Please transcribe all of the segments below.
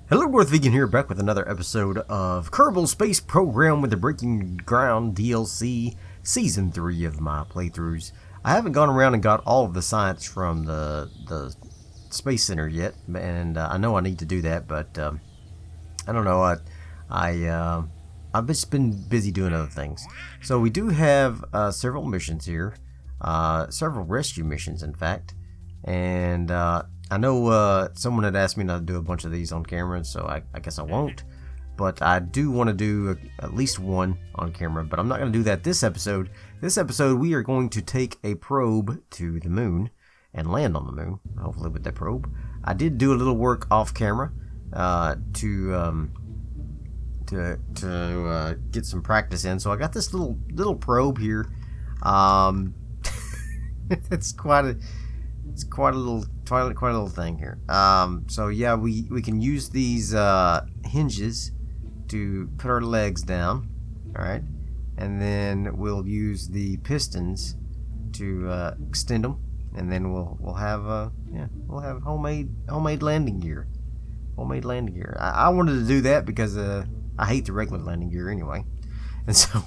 Hello, Darthvegan here, back with another episode of Kerbal Space Program with the Breaking Ground DLC, Season 3 of my playthroughs. I haven't gone around and got all of the science from the Space Center yet, and I know I need to do that, but I don't know, I've just been busy doing other things. So we do have several missions here, several rescue missions in fact, and I know someone had asked me not to do a bunch of these on camera, so I guess I won't. But I do want to do at least one on camera, but I'm not going to do that this episode. This episode, we are going to take a probe to the moon and land on the moon, hopefully with that probe. I did do a little work off camera to get some practice in. So I got this little probe here. It's quite a little thing here. So yeah, we can use these hinges to put our legs down. All right, and then we'll use the pistons to extend them, and then we'll have homemade landing gear. Homemade landing gear. I wanted to do that because I hate the regular landing gear anyway, and so.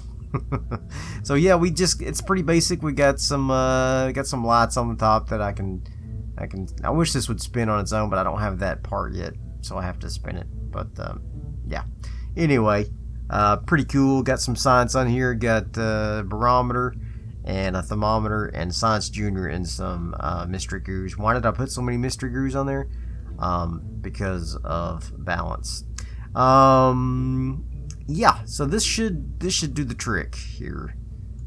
So yeah, it's pretty basic. We got some lights on the top that I wish this would spin on its own, but I don't have that part yet, so I have to spin it. But yeah, anyway, pretty cool. Got some science on here. Got a barometer and a thermometer and Science Junior and some mystery gurus. Why did I put so many mystery gurus on there? Because of balance. Yeah, so this should do the trick here.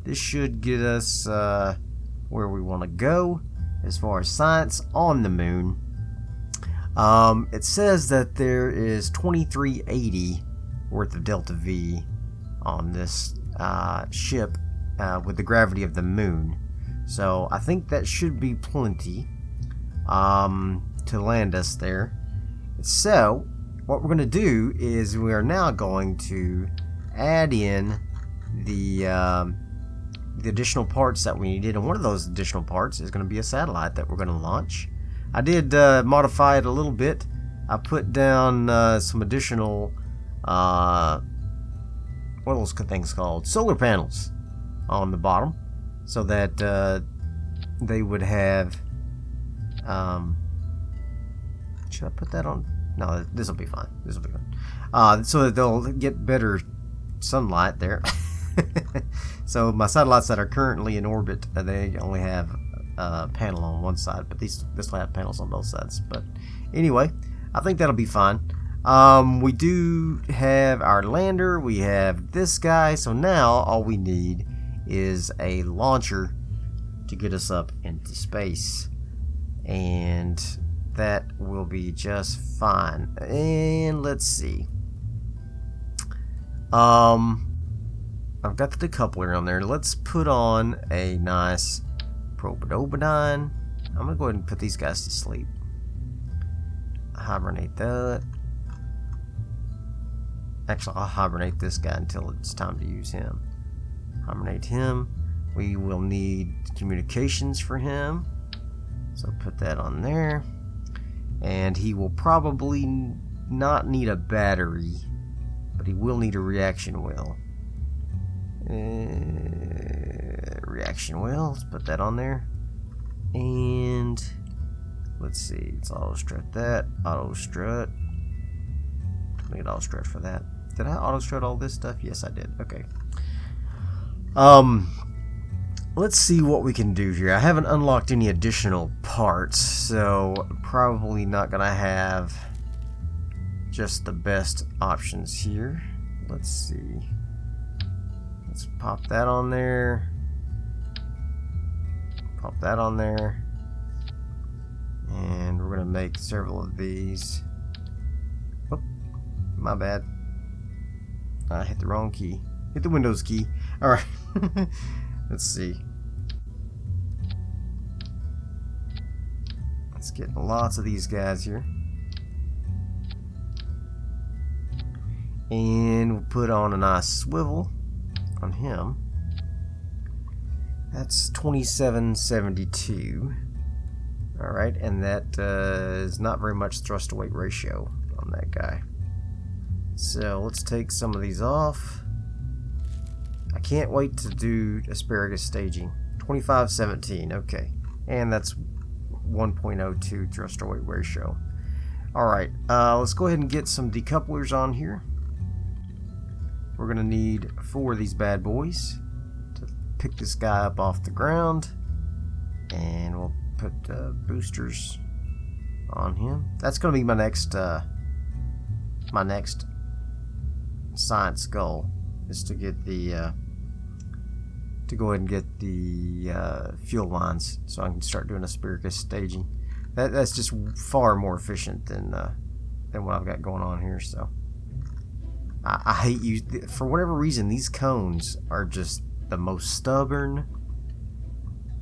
This should get us where we want to go as far as science on the moon. It says that there is 2380 worth of DeltaV on this ship with the gravity of the moon. So I think that should be plenty to land us there. So what we're going to do is we are now going to add in the additional parts that we needed, and one of those additional parts is going to be a satellite that we're going to launch. I did modify it a little bit. I put down some additional what are those things called? Solar panels on the bottom, so that they would have should I put that on? No, this will be fine. This will be fine. So that they'll get better sunlight there. So my satellites that are currently in orbit, they only have a panel on one side, but this will have panels on both sides. But anyway, I think that'll be fine. We do have our lander. We have this guy. So now all we need is a launcher to get us up into space, and that will be just fine. And let's see. I've got the decoupler on there. Let's put on a nice propidobidine. I'm gonna go ahead and put these guys to sleep. Hibernate that. Actually, I'll hibernate this guy until it's time to use him. Hibernate him. We will need communications for him, so put that on there. And he will probably not need a battery, but he will need a reaction wheel. Reaction wheel, let's put that on there. And let's see, let's auto strut that. Auto strut. Make it auto strut for that. Did I auto strut all this stuff? Yes, I did. Okay. Let's see what we can do here. I haven't unlocked any additional parts, so probably not gonna have just the best options here. Let's see. Let's pop that on there. Pop that on there. And we're gonna make several of these. Oh, my bad. I hit the wrong key. Hit the Windows key. Alright. Let's see. Let's get lots of these guys here. And we'll put on a nice swivel on him. That's 2772. Alright, and that is not very much thrust to weight ratio on that guy. So let's take some of these off. I can't wait to do asparagus staging. 2517, okay. And that's 1.02 thrust to weight ratio. Alright, let's go ahead and get some decouplers on here. We're going to need 4 of these bad boys to pick this guy up off the ground. And we'll put boosters on him. That's going to be my next science goal, is to get the to go ahead and get the fuel lines so I can start doing asparagus staging. That's just far more efficient than what I've got going on here. So I hate for whatever reason, these cones are just the most stubborn.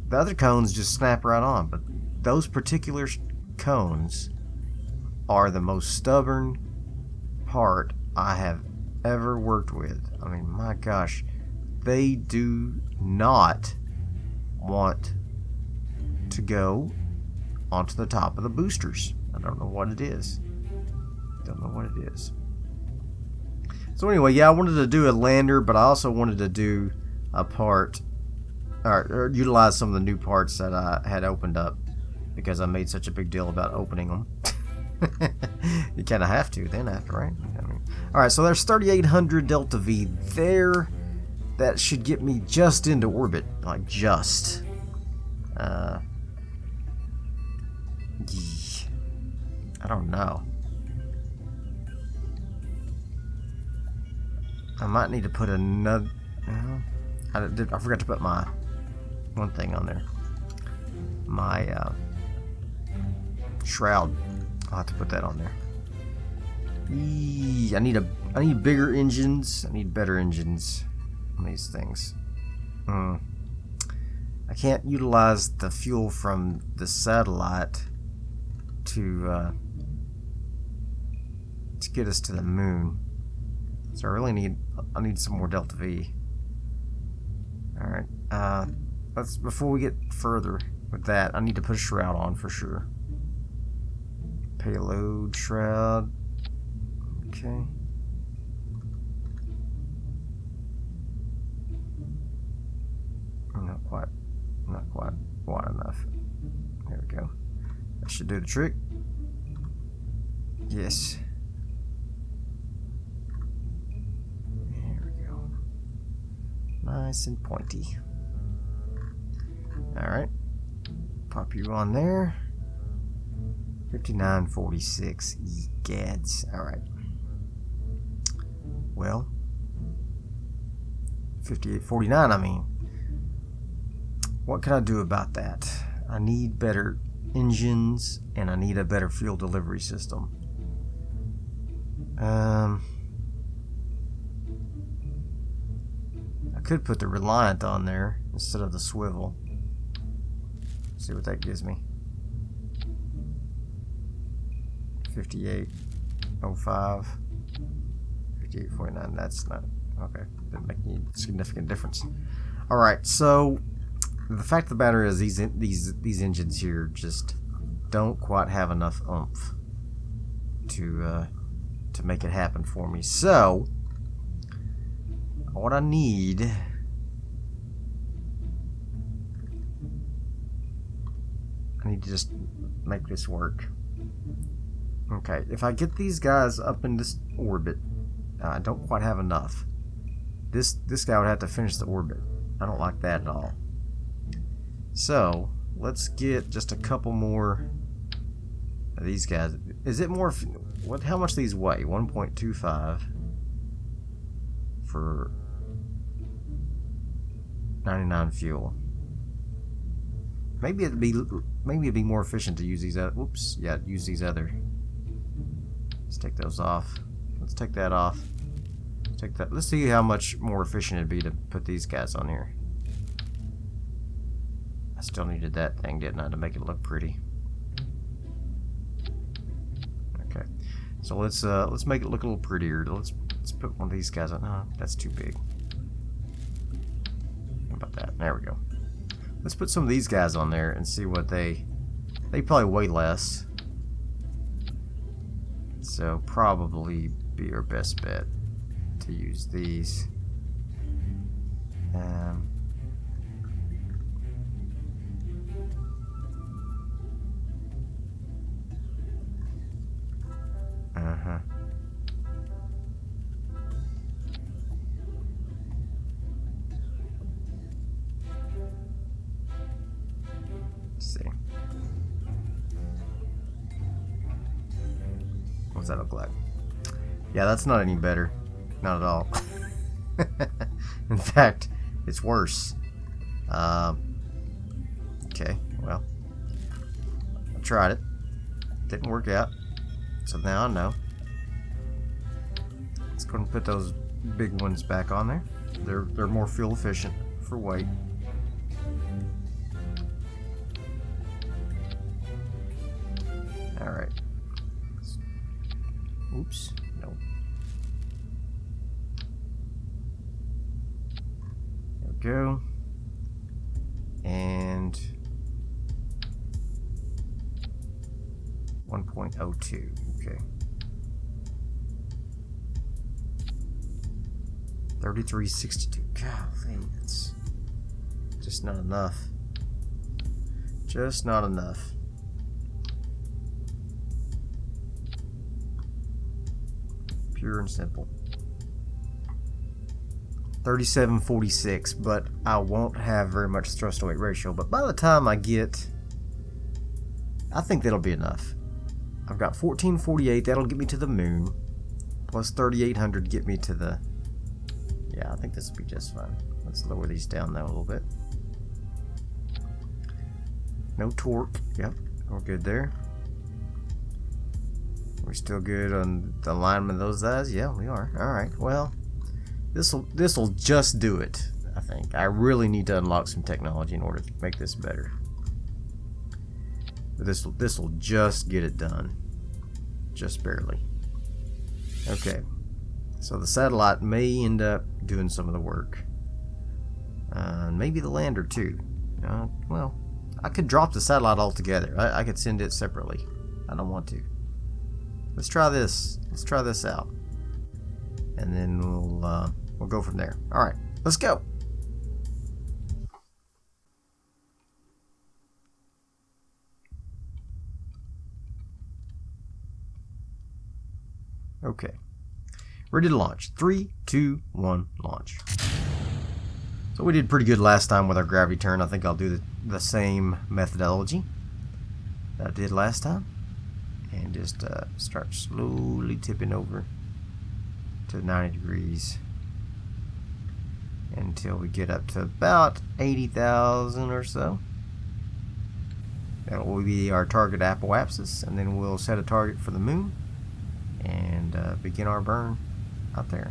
The other cones just snap right on, but those particular cones are the most stubborn part I have ever worked with. I mean, my gosh, they do not want to go onto the top of the boosters. I don't know what it is. So anyway, yeah, I wanted to do a lander, but I also wanted to do a part, or utilize some of the new parts that I had opened up, because I made such a big deal about opening them. You kind of have to then after, right? I mean, alright, so there's 3800 DeltaV there. That should get me just into orbit. Like, just. I don't know. I might need to put another... I forgot to put my one thing on there. My shroud. I'll have to put that on there. I need bigger engines. I need better engines on these things. I can't utilize the fuel from the satellite to get us to the moon. So I really need some more DeltaV. All right. Before we get further with that, I need to put a shroud on for sure. Payload shroud. Okay. Not quite wide enough. There we go. That should do the trick. Yes. There we go. Nice and pointy. Alright. Pop you on there. 5946. Egads. Alright. Well. 5849, I mean. What can I do about that? I need better engines, and I need a better fuel delivery system. I could put the Reliant on there instead of the swivel. See what that gives me. 5805, 5849. That's not okay. Didn't make any significant difference. All right, so. The fact of the matter is these engines here just don't quite have enough oomph to make it happen for me. So what I need, to just make this work. Okay, if I get these guys up in this orbit, I don't quite have enough. This guy would have to finish the orbit. I don't like that at all. So let's get just a couple more of these guys. Is it more? What? How much these weigh? 1.25 for 99 fuel. Maybe it'd be more efficient to use these. Whoops! Yeah, use these other. Let's take those off. Let's take that off. Take that. Let's see how much more efficient it'd be to put these guys on here. I still needed that thing, didn't I, to make it look pretty? Okay, so let's make it look a little prettier. Let's put one of these guys on. Oh, that's too big. How about that? There we go. Let's put some of these guys on there and see what they probably weigh less. Let's So probably be our best bet to use these. Let's see. What's that look like? Yeah, that's not any better. Not at all. In fact, it's worse. Okay, well, I tried it. Didn't work out. So now I know. Let's go and put those big ones back on there. They're more fuel efficient for weight. All right. Oops. Nope. There we go. And 1.02. Okay. 3362. Golly, that's just not enough. Just not enough. Pure and simple. 3746, but I won't have very much thrust to weight ratio. But by the time I get, I think that'll be enough. I've got 1448, that'll get me to the moon, plus 3800 get me to the, yeah, I think this will be just fine. Let's lower these down now a little bit. No torque, yep, we're good there. We're still good on the alignment of those eyes, yeah, we are. Alright, well, this'll just do it, I think. I really need to unlock some technology in order to make this better. But this'll just get it done. Just barely. Okay. So the satellite may end up doing some of the work. Maybe the lander too. Well, I could drop the satellite altogether. I could send it separately. I don't want to. Let's try this. Let's try this out. And then we'll go from there. All right, let's go. Okay, ready to launch. 3, 2, 1, launch. So we did pretty good last time with our gravity turn. I think I'll do the same methodology that I did last time, and just start slowly tipping over to 90 degrees until we get up to about 80,000 or so. That will be our target apoapsis, and then we'll set a target for the moon and begin our burn out there.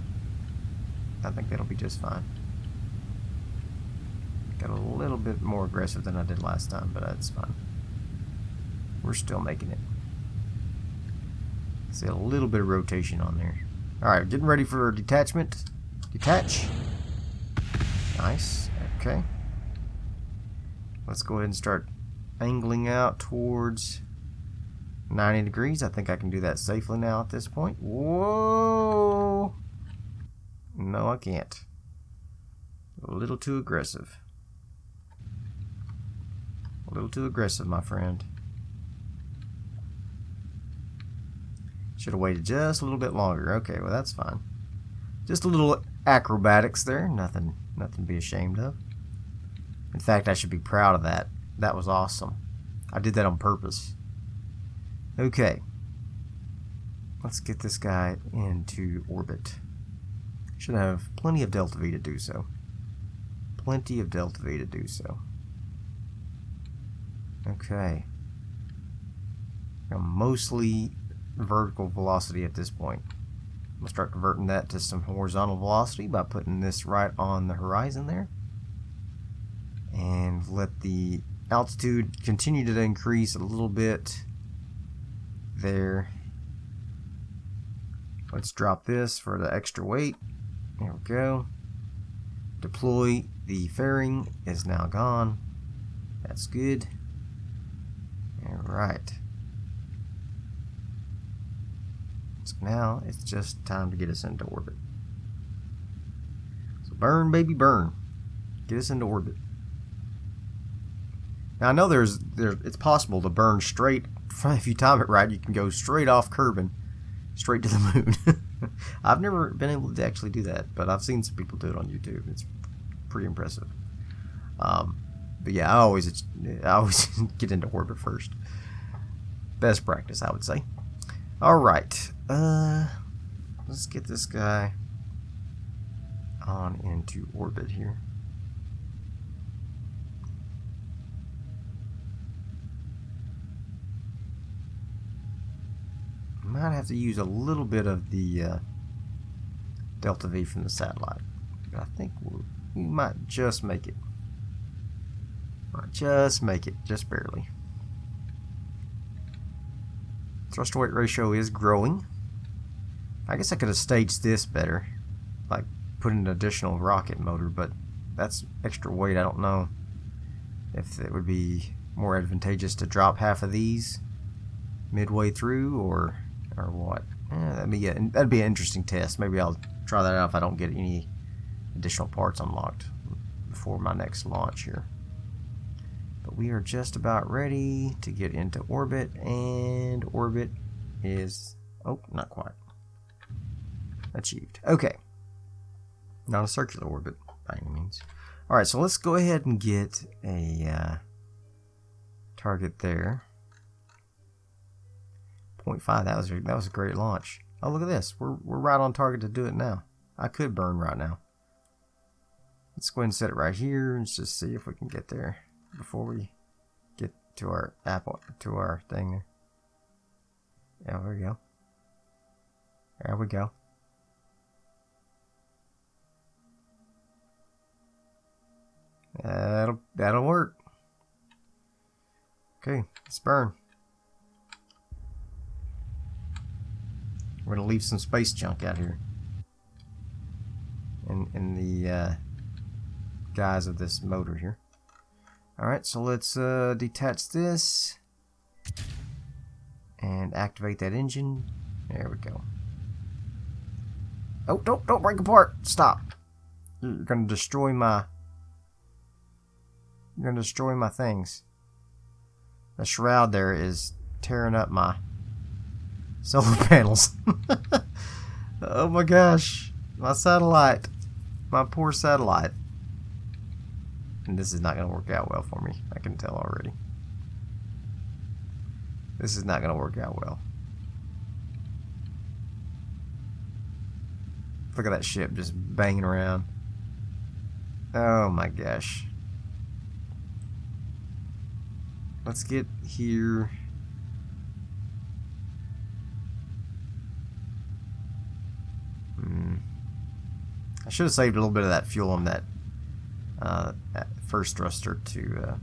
I think that'll be just fine. Got a little bit more aggressive than I did last time, but that's fine. We're still making it. See a little bit of rotation on there. Alright, getting ready for detachment. Detach. Nice. Okay. Let's go ahead and start angling out towards 90 degrees. I think I can do that safely now at this point. Whoa! No, I can't. A little too aggressive. A little too aggressive, my friend. Should have waited just a little bit longer. Okay, well that's fine. Just a little acrobatics there. Nothing to be ashamed of. In fact, I should be proud of that. That was awesome. I did that on purpose. Okay. Let's get this guy into orbit. Should have plenty of DeltaV to do so. Plenty of DeltaV to do so. Okay. Mostly vertical velocity at this point. I'm going to start converting that to some horizontal velocity by putting this right on the horizon there. And let the altitude continue to increase a little bit there. Let's drop this for the extra weight. There we go. Deploy. The fairing is now gone. That's good. Alright. now it's just time to get us into orbit. So burn, baby, burn. Get us into orbit. Now I know it's possible to burn straight. If you time it right, you can go straight off Kerbal, straight to the moon. I've never been able to actually do that, but I've seen some people do it on YouTube. It's pretty impressive. But yeah, I always get into orbit first. Best practice, I would say. All right, let's get this guy on into orbit here. Might have to use a little bit of the DeltaV from the satellite. But I think we might just make it. Might just make it, just barely. Thrust to weight ratio is growing. I guess I could have staged this better, like put in an additional rocket motor, but that's extra weight. I don't know if it would be more advantageous to drop half of these midway through or what. That'd be an interesting test. Maybe I'll try that out if I don't get any additional parts unlocked before my next launch here. But we are just about ready to get into orbit, and orbit is, oh, not quite achieved. Okay, not a circular orbit by any means. All right, so let's go ahead and get a target there. 0.5. That was a great launch. Oh, look at this. We're right on target to do it now. I could burn right now. Let's go ahead and set it right here and just see if we can get there before we get to our thing there. Yeah, there we go. There we go. That'll work. Okay, let's burn. We're gonna leave some space junk out here in the guise of this motor here. Alright, so let's detach this and activate that engine. There we go. Oh, don't break apart. Stop. You're gonna destroy my things. The shroud there is tearing up my solar panels. Oh my gosh, my satellite, my poor satellite. And this is not going to work out well for me, I can tell already. This is not going to work out well. Look at that ship just banging around. Oh my gosh. Let's get here. I should have saved a little bit of that fuel on that first thruster to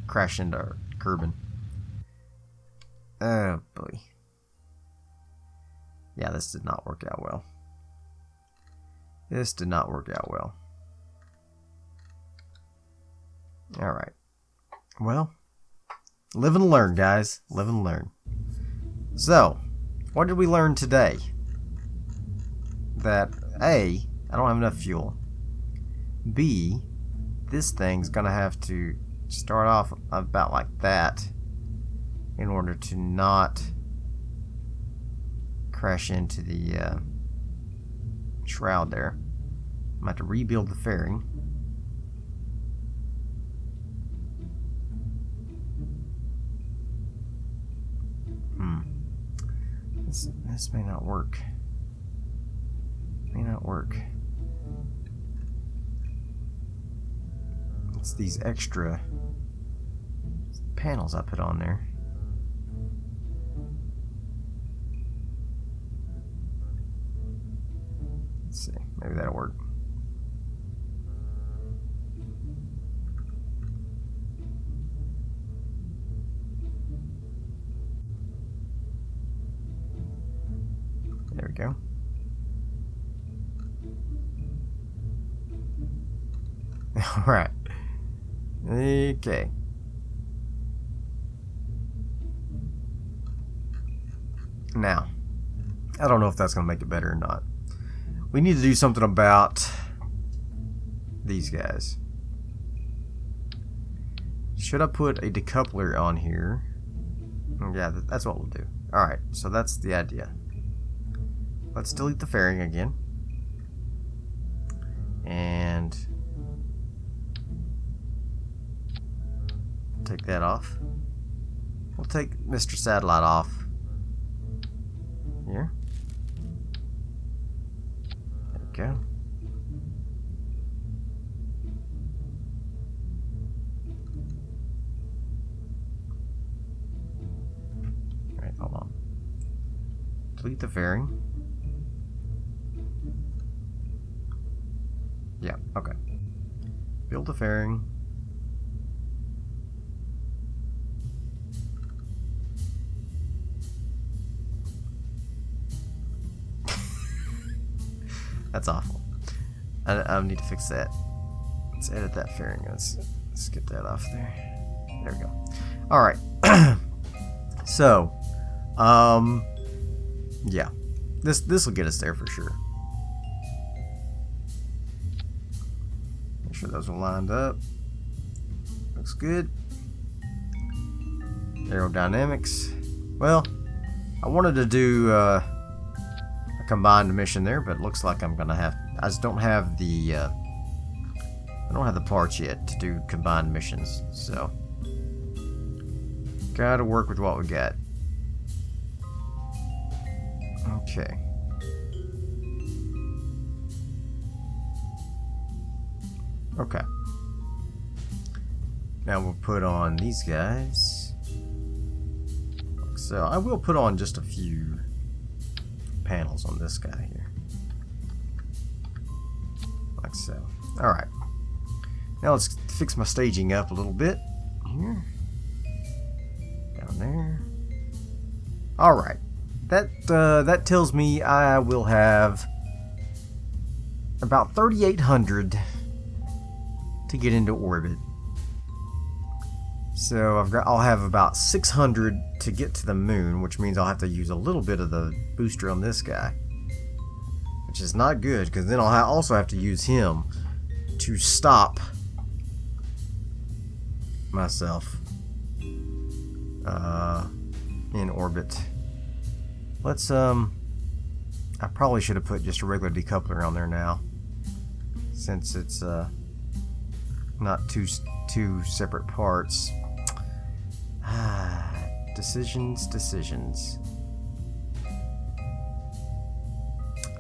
crash into our Kerbal. Oh boy. Yeah, this did not work out well. This did not work out well. Alright. Well, live and learn, guys. Live and learn. So, what did we learn today? That A, I don't have enough fuel. B, this thing's gonna have to start off about like that in order to not crash into the shroud there. I'm gonna have to rebuild the fairing. This may not work. May not work. It's these extra panels I put on there. Let's see. Maybe that'll work. There we go. Alright. Okay. Now, I don't know if that's going to make it better or not. We need to do something about these guys. Should I put a decoupler on here? Yeah, that's what we'll do. Alright, so that's the idea. Let's delete the fairing again. And take that off. We'll take Mr. Satellite off here. There we go. Alright, hold on. Delete the fairing. Yeah, okay. Build the fairing. That's awful. I need to fix that. Let's edit that fairing. Let's get that off there. There we go. Alright. So, yeah. This will get us there for sure. Make sure those are lined up. Looks good. Aerodynamics. Well, I wanted to do a combined mission there, but it looks like I'm gonna have. I just don't have the. I don't have the parts yet to do combined missions, so gotta work with what we got. Okay. Okay. Now we'll put on these guys. So I will put on just a few panels on this guy here. Like so. Alright. Now let's fix my staging up a little bit. Here. Down there. Alright. That tells me I will have about 3,800 to get into orbit. So I'll have about 600 to get to the moon, which means I'll have to use a little bit of the booster on this guy, which is not good, because then I'll also have to use him to stop myself in orbit. Let's I probably should have put just a regular decoupler on there now, since it's not two separate parts. Decisions.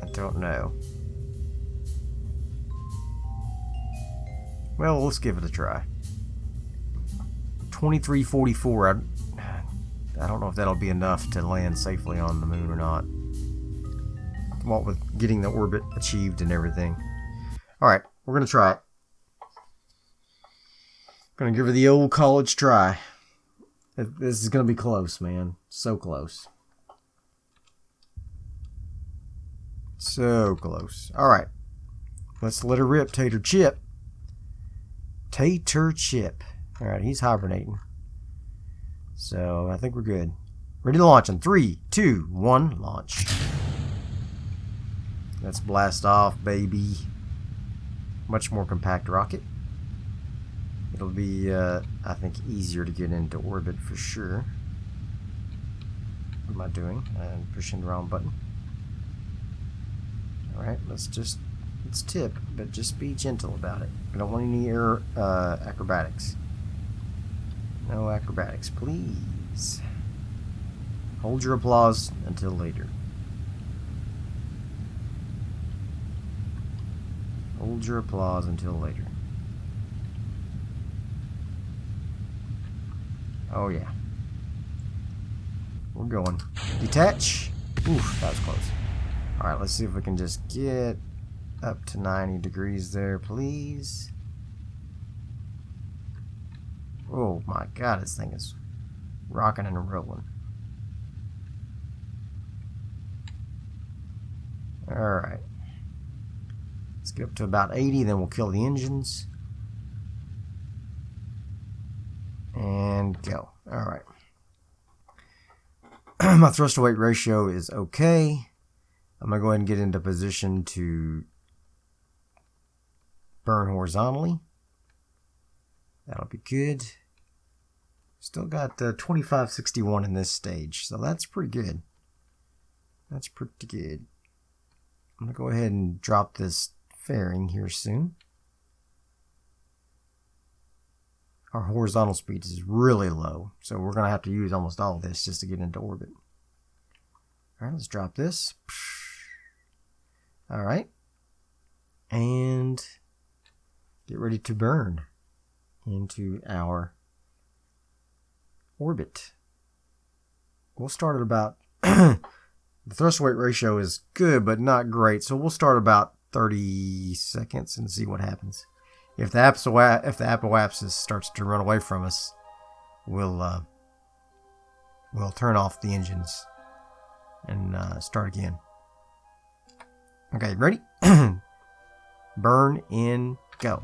I don't know. Well, let's give it a try. 2344. I don't know if that'll be enough to land safely on the moon or not. What with getting the orbit achieved and everything. Alright, we're going to try it. Gonna give her the old college try. This is gonna be close, man. So close. So close. Alright. Let's let her rip, Tater Chip. Tater Chip. Alright, he's hibernating. So, I think we're good. Ready to launch in 3, 2, 1, launch. Let's blast off, baby. Much more compact rocket. It'll be, I think, easier to get into orbit for sure. What am I doing? I'm pushing the wrong button. Alright, let's tip, but just be gentle about it. I don't want any air acrobatics. No acrobatics, please. Hold your applause until later. Hold your applause until later. Oh yeah. We're going. Detach. Oof, that was close. Alright, let's see if we can just get up to 90 degrees there, please. Oh my god, this thing is rocking and rolling. Alright. Let's get up to about 80, then we'll kill the engines. and go. All right. My thrust to weight ratio is okay. I'm going to go ahead and get into position to burn horizontally. That'll be good. Still got 2561 in this stage, so that's pretty good. That's pretty good. I'm going to go ahead and drop this fairing here soon. Our horizontal speed is really low, so we're going to have to use almost all of this just to get into orbit. All right, let's drop this. All right. And get ready to burn into our orbit. We'll start at about the thrust weight ratio is good but not great, so we'll start about 30 seconds and see what happens. If the apoapsis starts to run away from us, we'll turn off the engines and start again. Okay, ready? Burn in, go.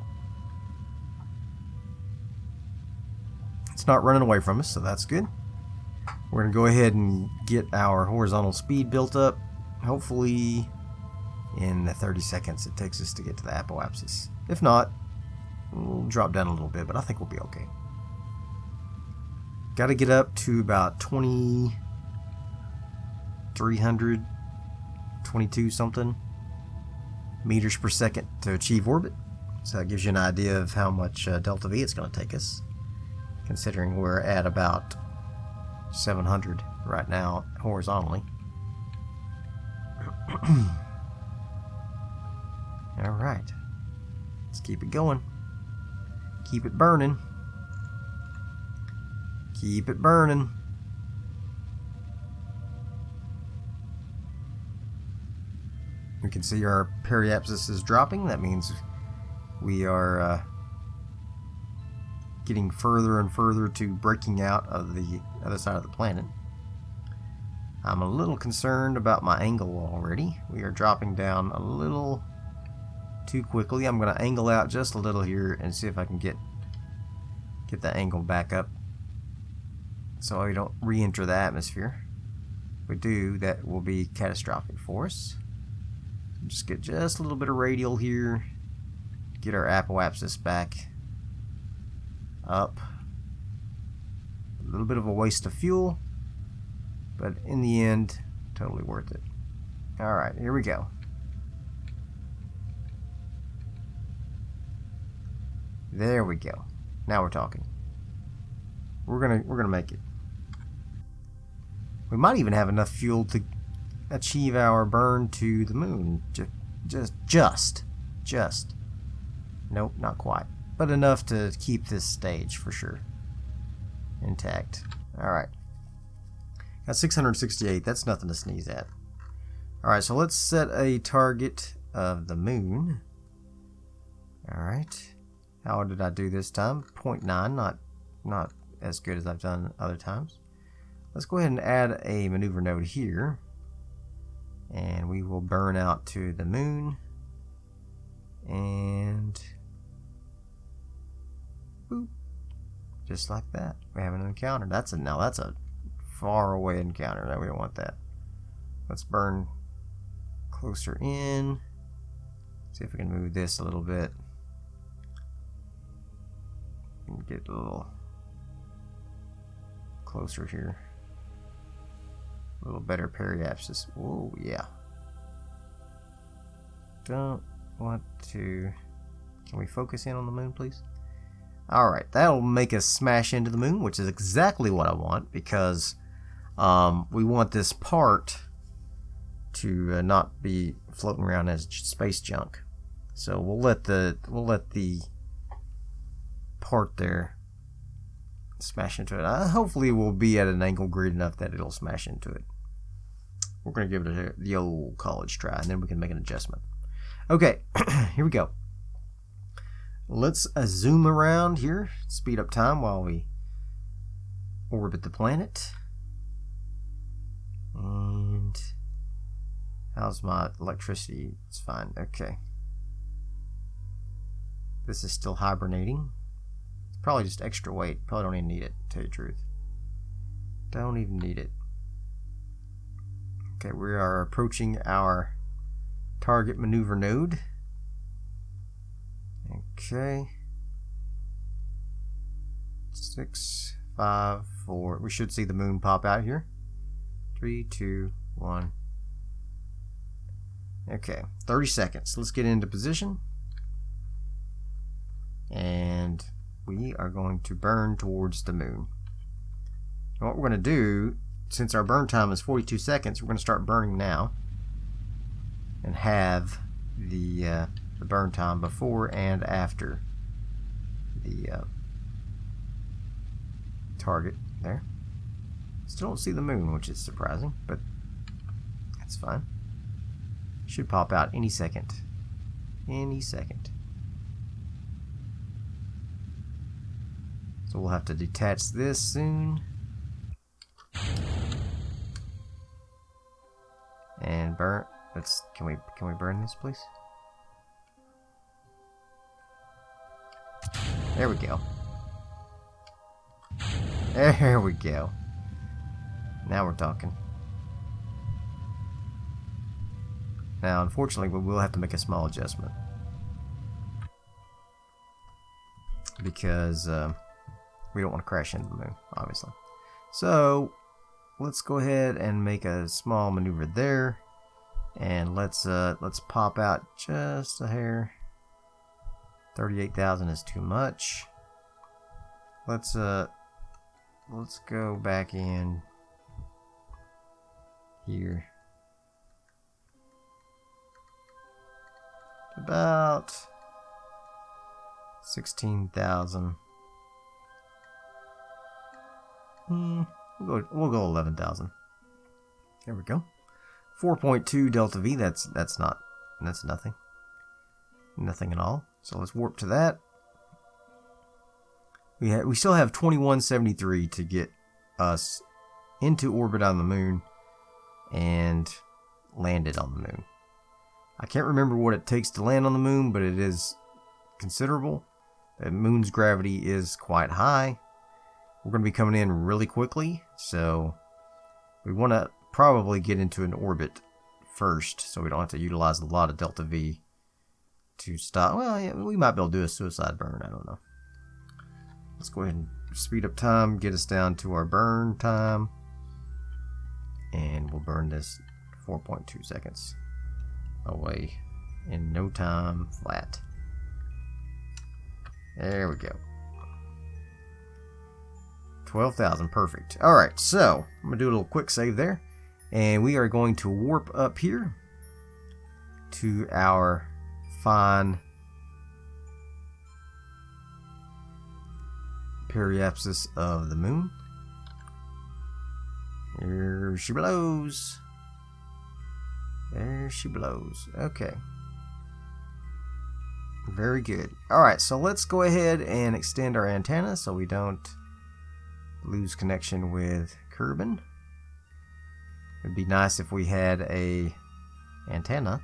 It's not running away from us, so that's good. We're going to go ahead and get our horizontal speed built up. Hopefully in the 30 seconds it takes us to get to the apoapsis. If not, we'll drop down a little bit, but I think we'll be okay. Got to get up to about 2,300, 22 something meters per second to achieve orbit. So that gives you an idea of how much DeltaV it's going to take us, considering we're at about 700 right now horizontally. All right, let's keep it going. Keep it burning. Keep it burning. We can see our periapsis is dropping. That means we are getting further and further to breaking out of the other side of the planet. I'm a little concerned about my angle already. We are dropping down a little too quickly. I'm going to angle out just a little here and see if I can get the angle back up so we don't re-enter the atmosphere. If we do, that will be catastrophic for us. Just get just a little bit of radial here, get our apoapsis back up. A little bit of a waste of fuel, but in the end, totally worth it. Alright, here we go. There we go. Now we're talking. We're gonna make it. We might even have enough fuel to achieve our burn to the moon. Just. Nope, not quite. But enough to keep this stage for sure intact. Alright. Got 668. That's nothing to sneeze at. Alright, so let's set a target of the moon. Alright. How did I do this time? 0.9, not as good as I've done other times. Let's go ahead and add a maneuver node here. And we will burn out to the moon. And boop. Just like that. We have an encounter. That's a far away encounter. No, we don't want that. Let's burn closer in. See if we can move this a little bit. And get a little closer here. A little better periapsis. Whoa, yeah. Don't want to... Can we focus in on the moon, please? Alright, that'll make us smash into the moon, which is exactly what I want, because we want this part to not be floating around as space junk. So we'll let the part there smash into it. Hopefully we'll be at an angle great enough that it'll smash into it. We're going to give it the old college try, and then we can make an adjustment. Okay, here we go. Let's zoom around here, speed up time while we orbit the planet. And how's my electricity? It's fine. Okay. This is still hibernating. Probably just extra weight. Probably don't even need it, to tell you the truth. Don't even need it. Okay, we are approaching our target maneuver node. Okay. 6, 5, 4. We should see the moon pop out here. 3, 2, 1. Okay, 30 seconds. Let's get into position. And we are going to burn towards the moon. And what we're going to do, since our burn time is 42 seconds, we're going to start burning now. And have the burn time before and after the target there. Still don't see the moon, which is surprising, but that's fine. Should pop out any second. Any second. So we'll have to detach this soon. And burn. Can we burn this, please? There we go. There we go. Now we're talking. Now, unfortunately, we will have to make a small adjustment. Because we don't want to crash into the moon, obviously. So, let's go ahead and make a small maneuver there. And let's pop out just a hair. 38,000 is too much. Let's go back in here. About 16,000. We'll go 11,000. There we go. 4.2 DeltaV. That's nothing. Nothing at all. So let's warp to that. We still have 2173 to get us into orbit on the moon and landed on the moon. I can't remember what it takes to land on the moon, but it is considerable. The moon's gravity is quite high. We're going to be coming in really quickly, so we want to probably get into an orbit first, so we don't have to utilize a lot of DeltaV to stop. Well, yeah, we might be able to do a suicide burn. I don't know. Let's go ahead and speed up time, get us down to our burn time, and we'll burn this 4.2 seconds away in no time flat. There we go. 12,000, perfect. Alright, so I'm going to do a little quick save there. And we are going to warp up here to our fine periapsis of the moon. Here she blows. There she blows. Okay. Very good. Alright, so let's go ahead and extend our antenna so we don't lose connection with Kerbal. It'd be nice if we had a antenna.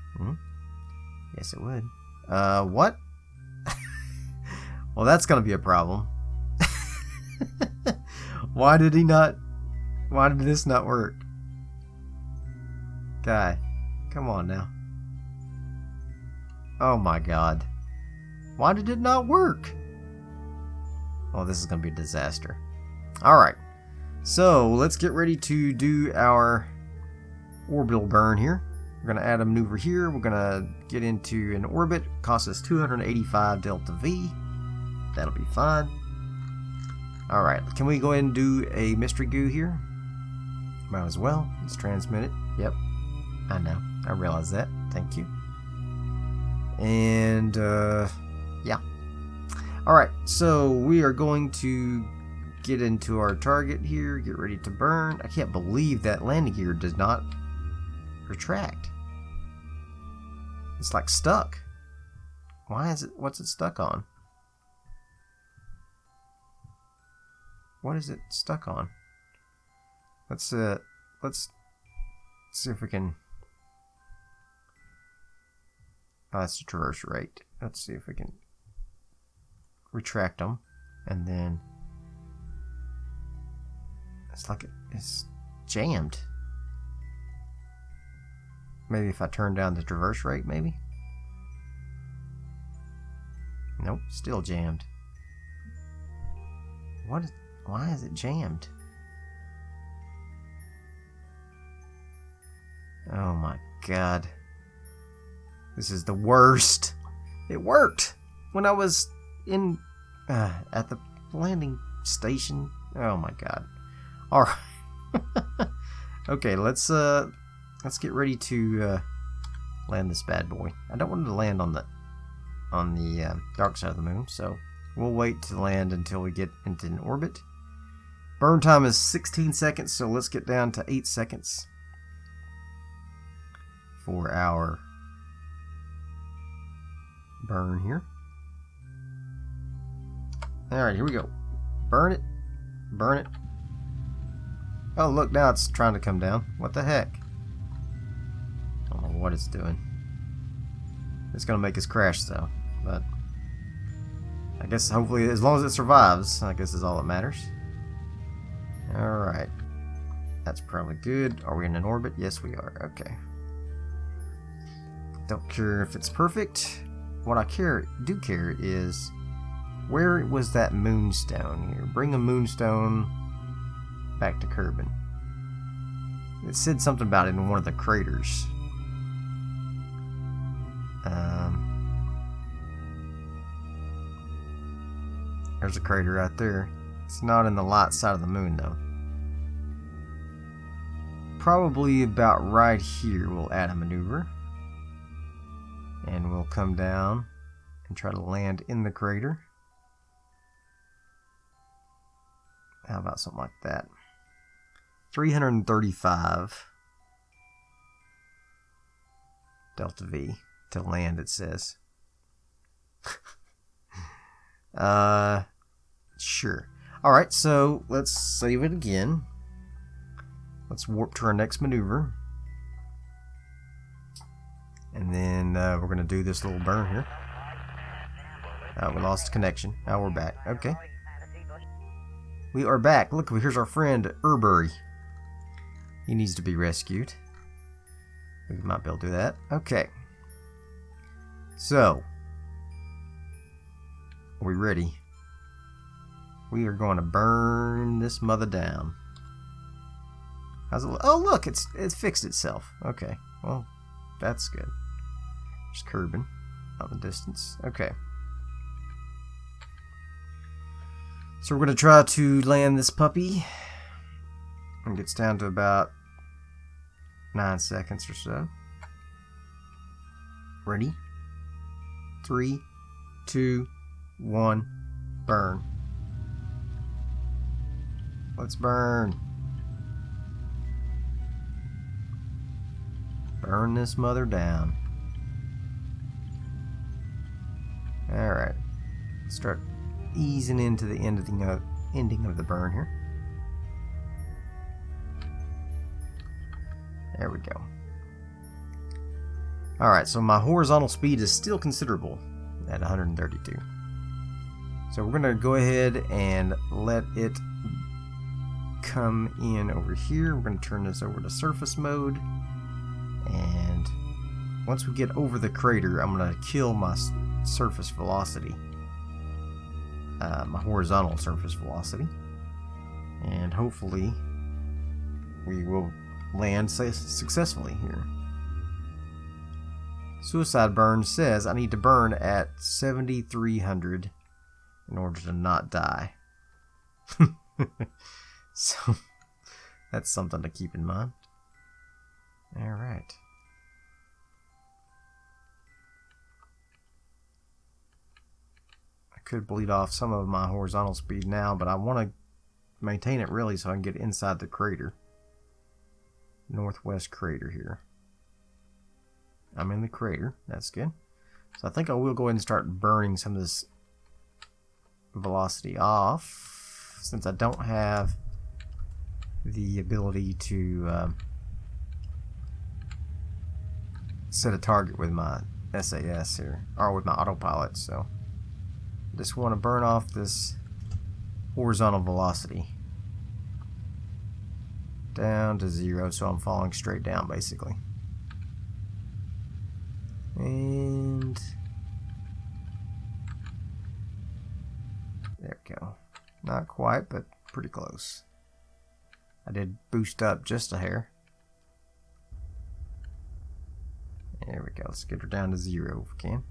Yes, it would. What? Well, that's gonna be a problem. Why did this not work? Guy, come on now. Oh my god. Why did it not work? Oh, this is gonna be a disaster. Alright. So, let's get ready to do our orbital burn here. We're going to add a maneuver here. We're going to get into an orbit. Costs us 285 DeltaV. That'll be fine. Alright, can we go ahead and do a mystery goo here? Might as well. Let's transmit it. Yep. I know. I realize that. Thank you. And, yeah. Alright, so we are going to get into our target here. Get ready to burn. I can't believe that landing gear does not retract. It's like stuck. Why is it? What's it stuck on? What is it stuck on? Let's see if we can. Oh, that's the traverse rate. Let's see if we can retract them. And then it's like it's jammed. Maybe if I turn down the traverse rate, maybe? Nope, still jammed. Why is it jammed? Oh my god. This is the worst. It worked when I was in at the landing station. Oh my god. All right. Okay, let's get ready to land this bad boy. I don't want it to land on the dark side of the moon, so we'll wait to land until we get into an orbit. Burn time is 16 seconds, so let's get down to 8 seconds for our burn here. Alright, here we go. Burn it. Burn it. Oh, look, now it's trying to come down. What the heck? I don't know what it's doing. It's going to make us crash, though. But I guess hopefully, as long as it survives, I guess is all that matters. Alright. That's probably good. Are we in an orbit? Yes, we are. Okay. Don't care if it's perfect. What I do care is, where was that moonstone here? Bring a moonstone back to Kerbal. It said something about it in one of the craters. There's a crater right there. It's not in the light side of the moon, though. Probably about right here we'll add a maneuver. And we'll come down and try to land in the crater. How about something like that? 335 DeltaV to land, it says. Sure. Alright, so let's save it again. Let's warp to our next maneuver. And then we're going to do this little burn here. We lost connection. Now we're back. Okay. We are back. Look, here's our friend Urbury. He needs to be rescued. We might be able to do that. Okay. So, are we ready? We are going to burn this mother down. How's it look? Oh, look, it's fixed itself. Okay. Well, that's good. There's Kerbal out in the distance. Okay. So we're going to try to land this puppy. It gets down to about 9 seconds or so. Ready? 3, 2, 1, burn. Let's burn. Burn this mother down. Alright. Start easing into the ending of the burn here. There we go. Alright, so my horizontal speed is still considerable at 132. So we're going to go ahead and let it come in over here. We're going to turn this over to surface mode. And once we get over the crater, I'm going to kill my surface velocity. My horizontal surface velocity. And hopefully we will land successfully here. Suicide Burn says I need to burn at 7,300 in order to not die. So that's something to keep in mind. Alright. I could bleed off some of my horizontal speed now, but I want to maintain it really so I can get inside the crater. Northwest crater here. I'm in the crater. That's good. So I think I will go ahead and start burning some of this velocity off, since I don't have the ability to set a target with my SAS here, or with my autopilot. So just want to burn off this horizontal velocity. Down to 0, so I'm falling straight down basically. And there we go. Not quite, but pretty close. I did boost up just a hair. There we go. Let's get her down to 0 if we can.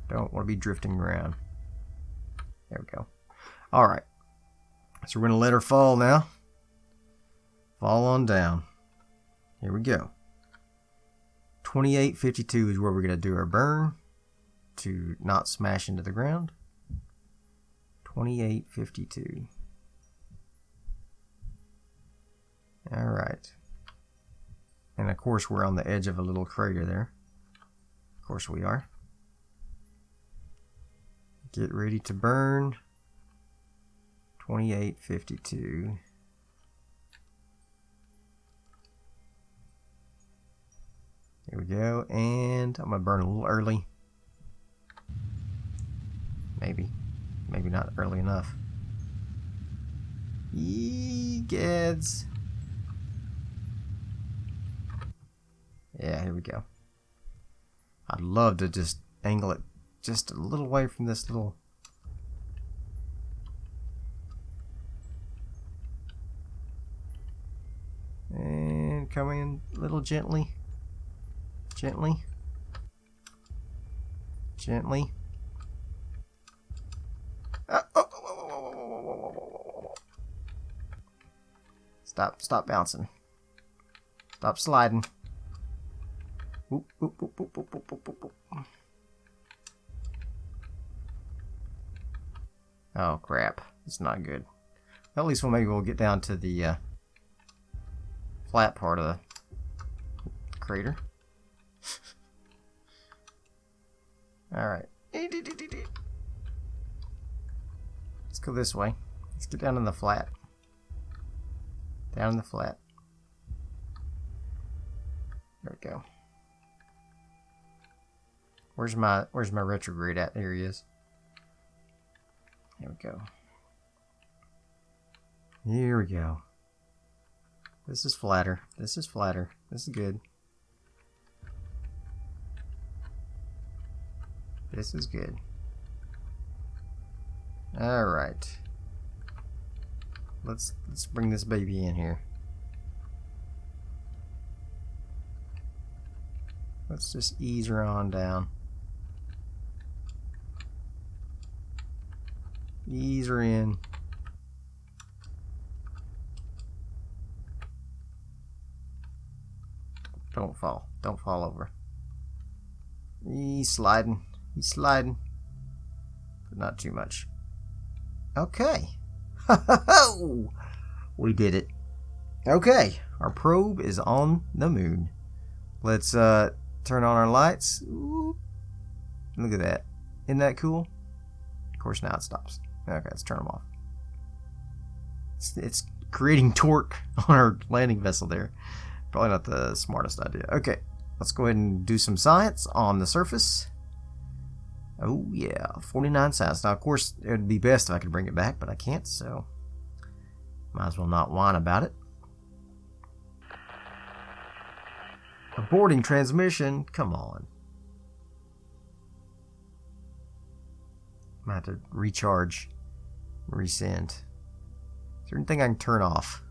Don't want to be drifting around. There we go. Alright. So we're going to let her fall now. Fall on down. Here we go. 2852 is where we're going to do our burn to not smash into the ground. 2852. Alright. And of course we're on the edge of a little crater there. Of course we are. Get ready to burn. 2852. Here we go, and I'm gonna burn a little early. Maybe not early enough. Egads. Yeah, here we go. I'd love to just angle it just a little away from this little. And come in a little gently. Gently. Gently. Stop bouncing. Stop sliding. Oop, oop, oop, oop, oop, oop, oop, oop. Oh crap, it's not good. At least maybe we'll get down to the flat part of the crater. Alright. Let's go this way. Let's get down in the flat. Down in the flat. There we go. Where's my retrograde at? There he is. There we go. Here we go. This is flatter. This is flatter. This is good. This is good. Alright. Let's bring this baby in here. Let's just ease her on down. Ease her in. Don't fall. Don't fall over. He's sliding. He's sliding. But not too much. Okay. We did it. Okay. Our probe is on the moon. Let's turn on our lights. Ooh. Look at that. Isn't that cool? Of course now it stops. Okay, let's turn them off. It's creating torque on our landing vessel there. Probably not the smartest idea. Okay, let's go ahead and do some science on the surface. Oh yeah, 49 science. Now of course it would be best if I could bring it back, but I can't, so might as well not whine about it. Aborting transmission. Come on. I'm going to have to recharge, resend. Is there anything I can turn off?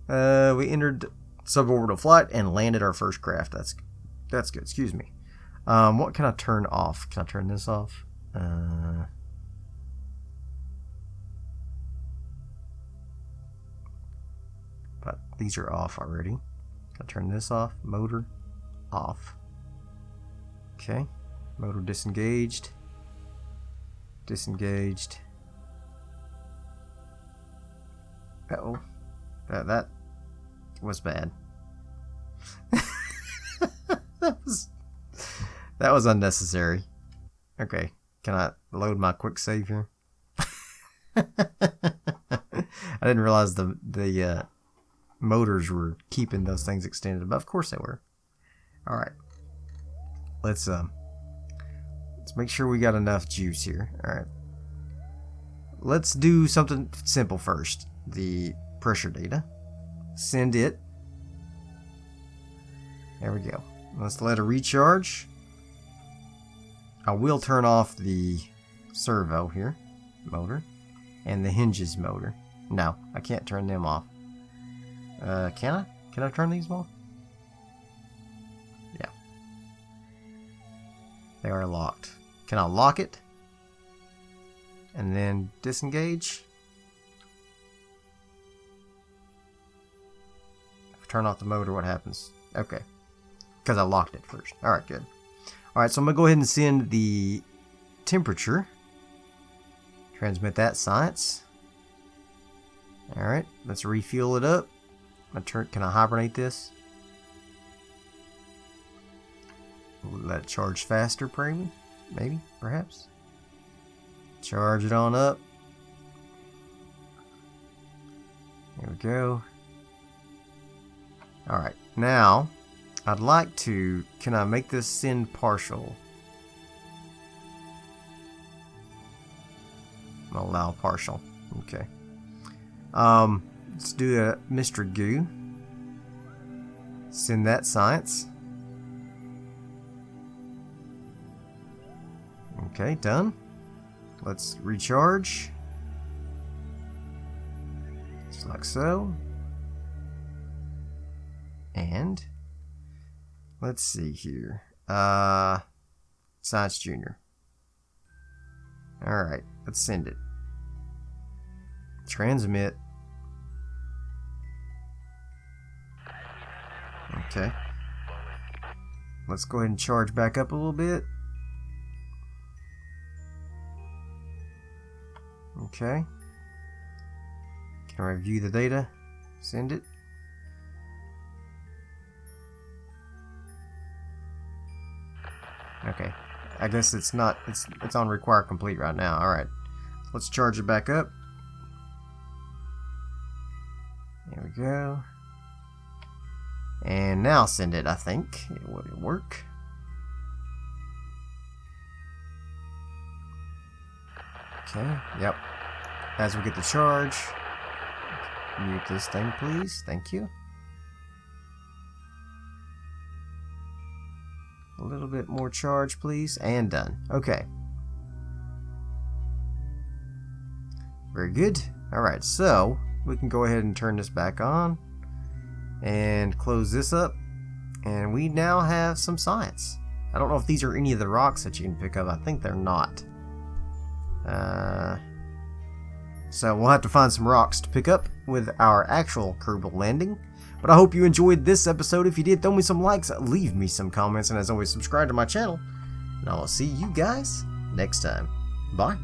We entered suborbital flight and landed our first craft. That's good. Excuse me. What can I turn off? Can I turn this off? But these are off already. Can I turn this off? Motor off. Okay. Motor disengaged. Disengaged. Uh-oh. That was bad. that was unnecessary. Okay. Can I load my quick save here? I didn't realize the motors were keeping those things extended, but of course they were. Alright. Let's make sure we got enough juice here. Alright. let's do something simple first. The pressure data. Send it. There we go. Let's let it recharge. I will turn off the servo here, motor, and the hinges motor. No, I can't turn them off. Can I? Can I turn these off? Yeah. They are locked. Can I lock it? And then disengage? If I turn off the motor, what happens? Okay. Because I locked it first. Alright, good. Alright, so I'm going to go ahead and send the temperature. Transmit that science. Alright, let's refuel it up. Can I hibernate this? Let it charge faster, maybe, perhaps. Charge it on up. There we go. Alright, now I'd like to, can I make this send partial? I'll allow partial. Okay. Let's do a Mr. Goo. Send that science. Okay, done. Let's recharge. Just like so. And let's see here. Science Junior. Alright, let's send it. Transmit. Okay. Let's go ahead and charge back up a little bit. Okay. Can I review the data? Send it. Okay. I guess it's not, it's on require complete right now. Alright. Let's charge it back up. There we go. And now send it, I think. It would work. Okay, yep. As we get the charge, mute this thing, please. Thank you. A little bit more charge, please. And done. Okay. Very good. Alright, so we can go ahead and turn this back on. And close this up. And we now have some science. I don't know if these are any of the rocks that you can pick up. I think they're not. So we'll have to find some rocks to pick up with our actual Kerbal landing. But I hope you enjoyed this episode. If you did, throw me some likes, leave me some comments, and as always, subscribe to my channel. And I will see you guys next time. Bye.